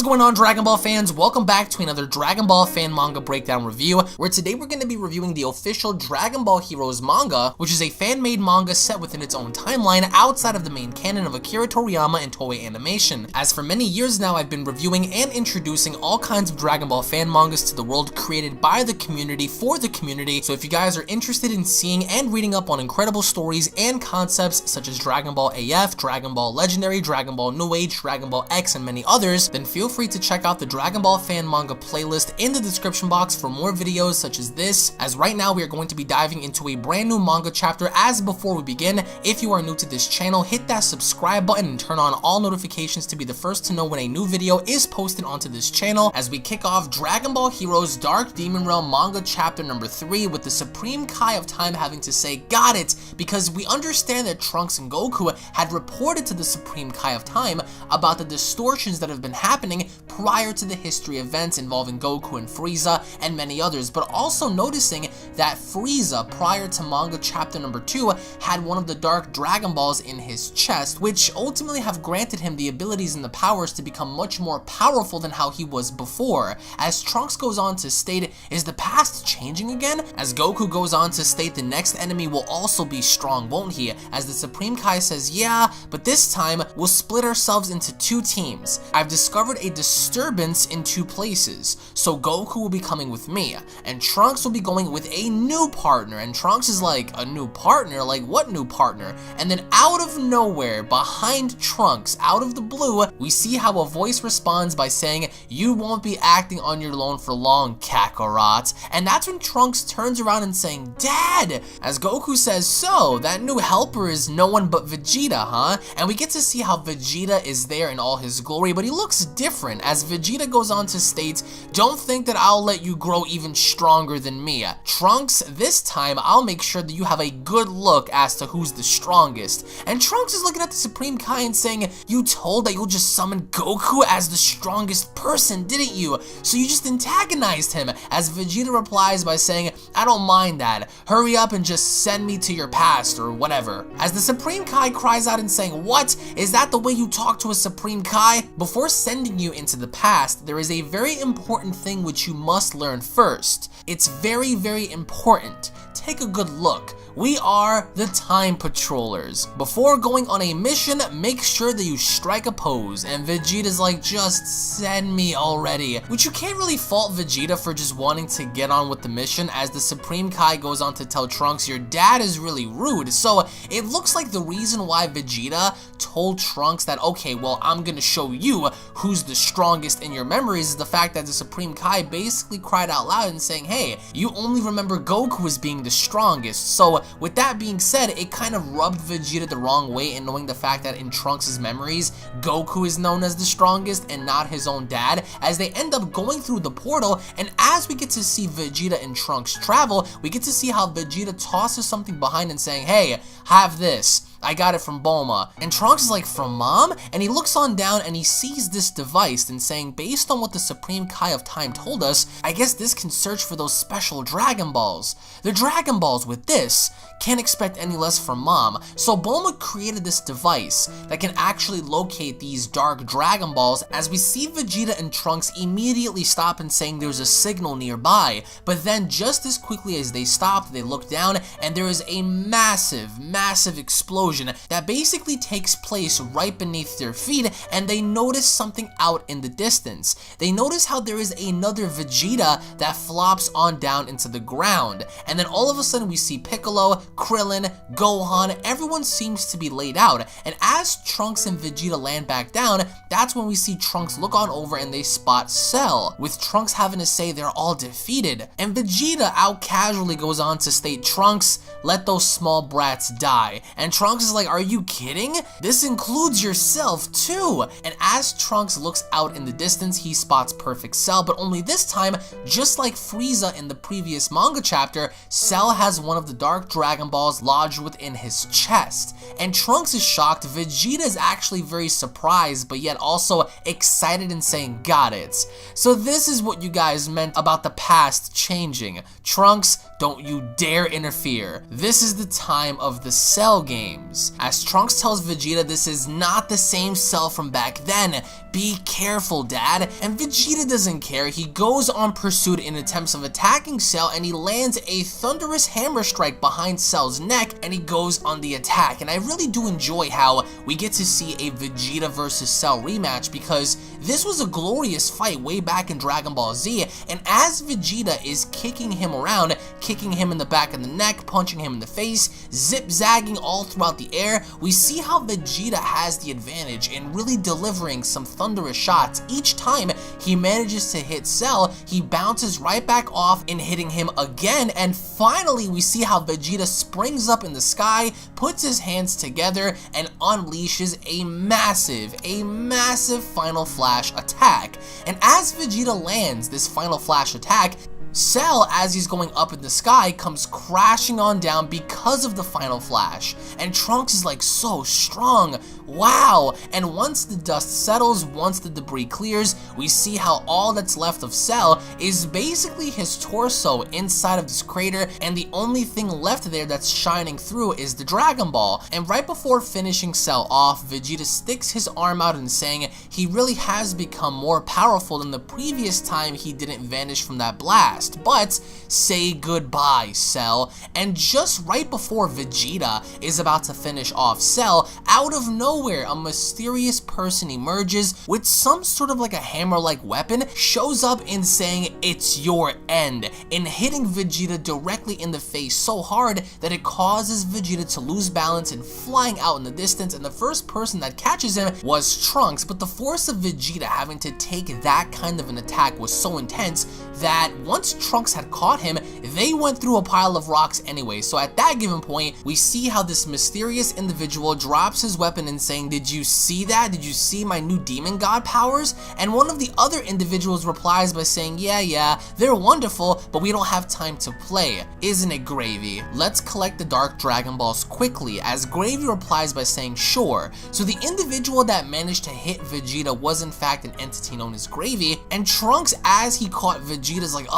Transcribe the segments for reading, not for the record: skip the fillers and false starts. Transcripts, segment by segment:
What's going on, Dragon Ball fans? Welcome back to another Dragon Ball fan manga breakdown review, where today we're going to be reviewing the official Dragon Ball Heroes manga, which is a fan-made manga set within its own timeline outside of the main canon of Akira Toriyama and Toei Animation. As for many years now, I've been reviewing and introducing all kinds of Dragon Ball fan mangas to the world created by the community for the community, so if you guys are interested in seeing and reading up on incredible stories and concepts such as Dragon Ball AF, Dragon Ball Legendary, Dragon Ball New Age, Dragon Ball X, and many others, then feel free to check out the Dragon Ball fan manga playlist in the description box for more videos such as this, as right now we are going to be diving into a brand new manga chapter. As before we begin, if you are new to this channel, hit that subscribe button and turn on all notifications to be the first to know when a new video is posted onto this channel, as we kick off Dragon Ball Heroes Dark Demon Realm manga chapter number 3 with the Supreme Kai of Time having to say got it, because we understand that Trunks and Goku had reported to the Supreme Kai of Time about the distortions that have been happening prior to the history events involving Goku and Frieza and many others, but also noticing that Frieza, prior to manga chapter number 2, had one of the Dark Dragon Balls in his chest, which ultimately have granted him the abilities and the powers to become much more powerful than how he was before. As Trunks goes on to state, is the past changing again? As Goku goes on to state the next enemy will also be strong, won't he? As the Supreme Kai says, yeah, but this time we'll split ourselves into two teams. I've discovered a disturbance in two places, so Goku will be coming with me, and Trunks will be going with a new partner. And Trunks is like, a new partner? Like, what new partner? And then out of nowhere, behind Trunks, out of the blue, we see how a voice responds by saying, you won't be acting on your own for long, Kakarot. And that's when Trunks turns around and saying, Dad! As Goku says, so, that new helper is no one but Vegeta, huh? And we get to see how Vegeta is there in all his glory, but he looks different, as Vegeta goes on to state, don't think that I'll let you grow even stronger than me. Trunks, this time I'll make sure that you have a good look as to who's the strongest. And Trunks is looking at the Supreme Kai and saying, you told that you'll just summon Goku as the strongest person, didn't you? So you just antagonized him, as Vegeta replies by saying, I don't mind that. Hurry up and just send me to your past or whatever. As the Supreme Kai cries out and saying, what? Is that the way you talk to a Supreme Kai? Before sending you into the past, there is a very important thing which you must learn first. It's very, very important. Take a good look. We are the Time Patrollers. Before going on a mission, make sure that you strike a pose. And Vegeta's like, just send me already. Which you can't really fault Vegeta for just wanting to get on with the mission, as the Supreme Kai goes on to tell Trunks, your dad is really rude. So it looks like the reason why Vegeta told Trunks that, okay, well, I'm gonna show you who's the strongest in your memories, is the fact that the Supreme Kai basically cried out loud and saying, hey, you only remember Goku as being the strongest. So with that being said, it kind of rubbed Vegeta the wrong way in knowing the fact that in Trunks' memories, Goku is known as the strongest and not his own dad, as they end up going through the portal. And as we get to see Vegeta and Trunks travel, we get to see how Vegeta tosses something behind and saying, hey, have this. I got it from Bulma. And Trunks is like, from Mom? And he looks on down and he sees this device and saying, based on what the Supreme Kai of Time told us, I guess this can search for those special Dragon Balls. The Dragon Balls with this can't expect any less from Mom. So Bulma created this device that can actually locate these Dark Dragon Balls, as we see Vegeta and Trunks immediately stop and saying there's a signal nearby. But then just as quickly as they stop, they look down and there is a massive, massive explosion that basically takes place right beneath their feet, and they notice something out in the distance. They notice how there is another Vegeta that flops on down into the ground, and then all of a sudden we see Piccolo, Krillin, Gohan, everyone seems to be laid out, and as Trunks and Vegeta land back down, that's when we see Trunks look on over and they spot Cell, with Trunks having to say they're all defeated, and Vegeta out casually goes on to state, Trunks, let those small brats die. And Trunks is like, are you kidding? This includes yourself too. And as Trunks looks out in the distance, he spots Perfect Cell, but only this time, just like Frieza in the previous manga chapter, Cell has one of the Dark Dragon Balls lodged within his chest. And Trunks is shocked. Vegeta is actually very surprised, but yet also excited and saying, got it. So this is what you guys meant about the past changing. Trunks, don't you dare interfere. This is the time of the Cell games. As Trunks tells Vegeta this is not the same Cell from back then. Be careful, Dad. And Vegeta doesn't care. He goes on pursuit in attempts of attacking Cell, and he lands a thunderous hammer strike behind Cell's neck, and he goes on the attack. And I really do enjoy how we get to see a Vegeta versus Cell rematch, because this was a glorious fight way back in Dragon Ball Z, and as Vegeta is kicking him around, kicking him in the back of the neck, punching him in the face, zip-zagging all throughout the air, we see how Vegeta has the advantage in really delivering some thunderous shots. Each time he manages to hit Cell, he bounces right back off in hitting him again, and finally we see how Vegeta springs up in the sky, puts his hands together, and unleashes a massive Final Flash attack. And as Vegeta lands this Final Flash attack, Cell, as he's going up in the sky, comes crashing on down because of the Final Flash. And Trunks is like, so strong, wow. And once the dust settles, once the debris clears, we see how all that's left of Cell is basically his torso inside of this crater, and the only thing left there that's shining through is the Dragon Ball. And right before finishing Cell off, Vegeta sticks his arm out and saying he really has become more powerful than the previous time he didn't vanish from that blast. But say goodbye, Cell. And just right before Vegeta is about to finish off Cell, out of nowhere a mysterious person emerges with some sort of like a hammer-like weapon, shows up and saying it's your end, and hitting Vegeta directly in the face so hard that it causes Vegeta to lose balance and flying out in the distance, and the first person that catches him was Trunks. But the force of Vegeta having to take that kind of an attack was so intense that once Trunks had caught him, they went through a pile of rocks anyway. So at that given point, we see how this mysterious individual drops his weapon and saying, did you see that? Did you see my new demon god powers? And one of the other individuals replies by saying, yeah, they're wonderful, but we don't have time to play. Isn't it, Gravy? Let's collect the Dark Dragon Balls quickly, as Gravy replies by saying, sure. So the individual that managed to hit Vegeta was in fact an entity known as Gravy, and Trunks, as he caught Vegeta's like,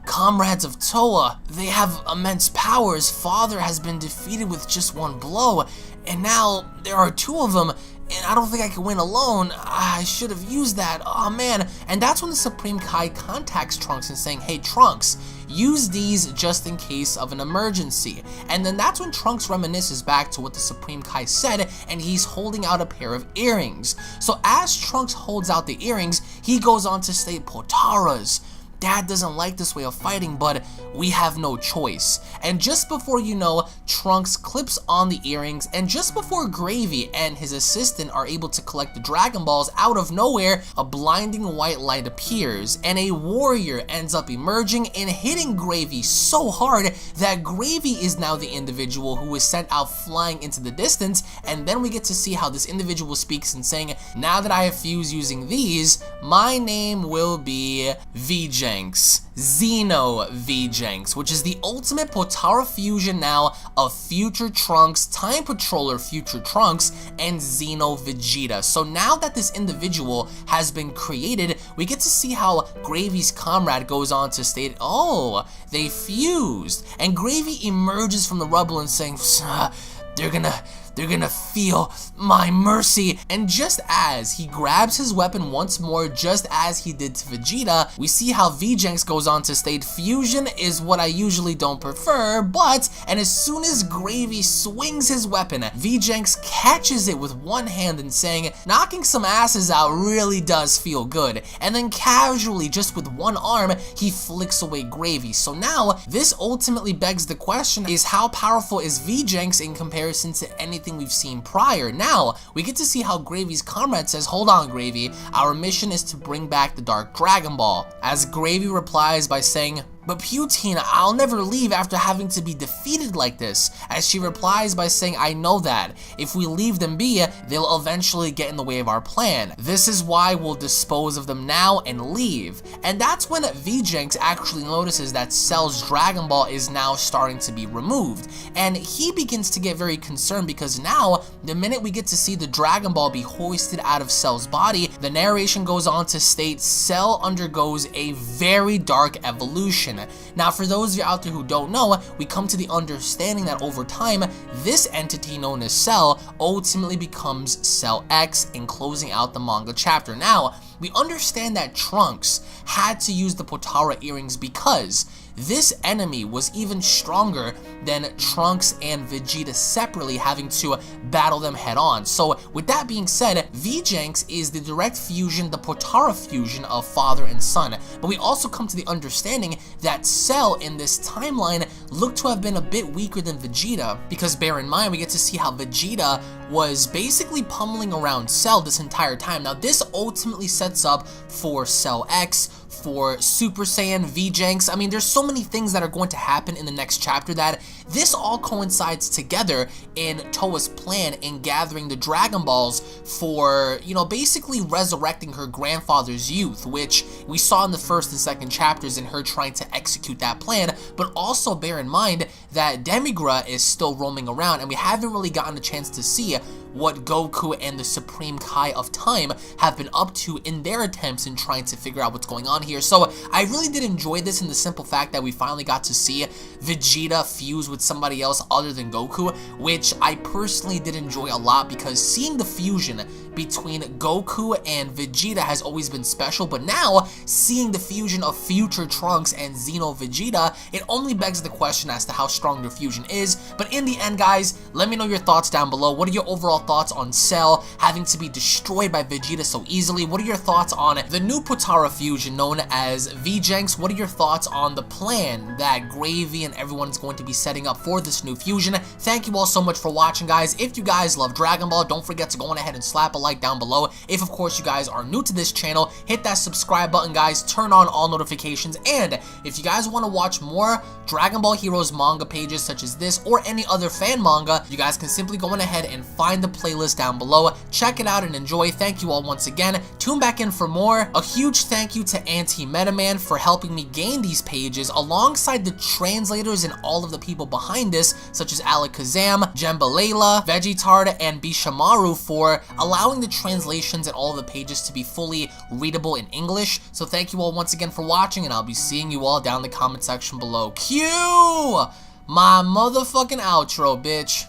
comrades of Toa, they have immense powers. Father has been defeated with just one blow, and now there are two of them, and I don't think I can win alone. I should have used that. Oh man. And that's when the Supreme Kai contacts Trunks and saying, hey Trunks, use these just in case of an emergency. And then that's when Trunks reminisces back to what the Supreme Kai said, and he's holding out a pair of earrings. So as Trunks holds out the earrings, he goes on to state, Potaras, Dad doesn't like this way of fighting, but we have no choice. And just before you know, Trunks clips on the earrings, and just before Gravy and his assistant are able to collect the Dragon Balls, out of nowhere, a blinding white light appears, and a warrior ends up emerging and hitting Gravy so hard that Gravy is now the individual who is sent out flying into the distance. And then we get to see how this individual speaks and saying, now that I have fused using these, my name will be Vegeta. Xeno Vegeta, which is the ultimate Potara fusion now of Future Trunks, Time Patroller Future Trunks, and Xeno Vegeta. So now that this individual has been created, we get to see how Gravy's comrade goes on to state, oh, they fused. And Gravy emerges from the rubble and saying, they're gonna feel my mercy. And just as he grabs his weapon once more, just as he did to Vegeta, we see how Vegeta goes on to state, fusion is what I usually don't prefer, but, and as soon as Gravy swings his weapon, Vegeta catches it with one hand and saying, knocking some asses out really does feel good. And then casually, just with one arm, he flicks away Gravy. So now, this ultimately begs the question, is how powerful is Vegeta in comparison to anything we've seen prior? Now, we get to see how Gravy's comrade says, hold on Gravy, our mission is to bring back the Dark Dragon Ball. As Gravy replies by saying, but Putin, I'll never leave after having to be defeated like this. As she replies by saying, I know that. If we leave them be, they'll eventually get in the way of our plan. This is why we'll dispose of them now and leave. And that's when Vegeta actually notices that Cell's Dragon Ball is now starting to be removed. And he begins to get very concerned because now, the minute we get to see the Dragon Ball be hoisted out of Cell's body, the narration goes on to state Cell undergoes a very dark evolution. direction. Now, for those of you out there who don't know, we come to the understanding that over time, this entity known as Cell ultimately becomes Cell X in closing out the manga chapter. Now, we understand that Trunks had to use the Potara earrings because this enemy was even stronger than Trunks and Vegeta separately, having to battle them head on. So with that being said, Vegeta is the direct fusion, the Potara fusion of father and son. But we also come to the understanding that Cell in this timeline looked to have been a bit weaker than Vegeta, because bear in mind, we get to see how Vegeta was basically pummeling around Cell this entire time. Now this ultimately sets up for Cell X, for Super Saiyan, Vegeta. I mean, there's so many things that are going to happen in the next chapter that this all coincides together in Toa's plan in gathering the Dragon Balls for, you know, basically resurrecting her grandfather's youth, which we saw in the first and second chapters in her trying to execute that plan. But also bear in mind that Demigra is still roaming around, and we haven't really gotten a chance to see what Goku and the Supreme Kai of Time have been up to in their attempts in trying to figure out what's going on here. So I really did enjoy this in the simple fact that we finally got to see Vegeta fuse with somebody else other than Goku, which I personally did enjoy a lot, because seeing the fusion between Goku and Vegeta has always been special, but now seeing the fusion of future Trunks and Xeno Vegeta, it only begs the question as to how strong their fusion is. But in the end, guys, let me know your thoughts down below. What are your overall thoughts on Cell having to be destroyed by Vegeta so easily? What are your thoughts on the new Potara fusion known as Vegeta? What are your thoughts on the plan that Gravy and everyone's going to be setting up for this new fusion? Thank you all so much for watching, guys. If you guys love Dragon Ball, don't forget to go on ahead and slap a like down below. If of course you guys are new to this channel, hit that subscribe button, guys, turn on all notifications, and if you guys want to watch more Dragon Ball Heroes manga pages such as this or any other fan manga, you guys can simply go on ahead and find the playlist down below, check it out and enjoy. Thank you all once again. Tune back in for more. A huge thank you to Anti-Metaman for helping me gain these pages alongside the translators and all of the people behind this, such as Alakazam, Jembalela, Vegetard, and Bishimaru for allowing the translations and all of the pages to be fully readable in English. So thank you all once again for watching, and I'll be seeing you all down in the comment section below. Cue my motherfucking outro, bitch.